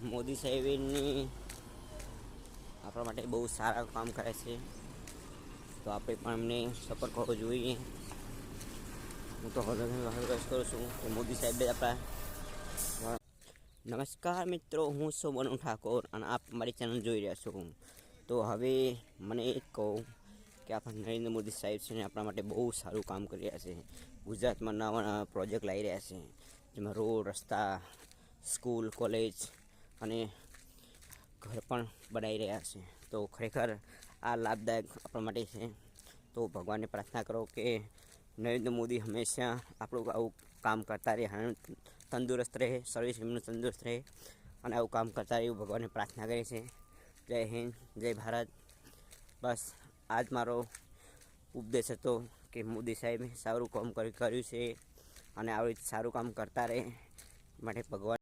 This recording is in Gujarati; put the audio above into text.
મોદી સાહેબની આપણા માટે બહુ સારા કામ કરે છે, તો આપણે પણ એમને સપોર્ટ કરવો જોઈએ. હું તો હૃદયથી કરું છું કે મોદી સાહેબે આપણા. નમસ્કાર મિત્રો, હું છું મનુ ઠાકોર અને આપ મારી ચેનલ જોઈ રહ્યા છો. તો હવે મને એ કહું કે આપણા નરેન્દ્ર મોદી સાહેબ છે ને આપણા માટે બહુ સારું કામ કરી રહ્યા છે. ગુજરાતમાં નવા નવા પ્રોજેક્ટ લાવી રહ્યા છે, જેમાં રોડ, રસ્તા, સ્કૂલ, કોલેજ અને ઘર પણ બનાવી રહ્યા છે. તો ખરેખર આ લાભદાયક આપણા માટે છે. તો ભગવાનને પ્રાર્થના કરો કે નરેન્દ્ર મોદી હંમેશા આપણું આવું કામ કરતા રહે, તંદુરસ્ત રહે, સર્વિસ એમનું તંદુરસ્ત રહે અને આવું કામ કરતા રહે એવું ભગવાનને પ્રાર્થના કરે છે. જય હિન્દ, જય ભારત. બસ આ જ મારો ઉપદેશ હતો કે મોદી સાહેબે સારું કામ કર્યું છે અને આવી સારું કામ કરતા રહે માટે ભગવાન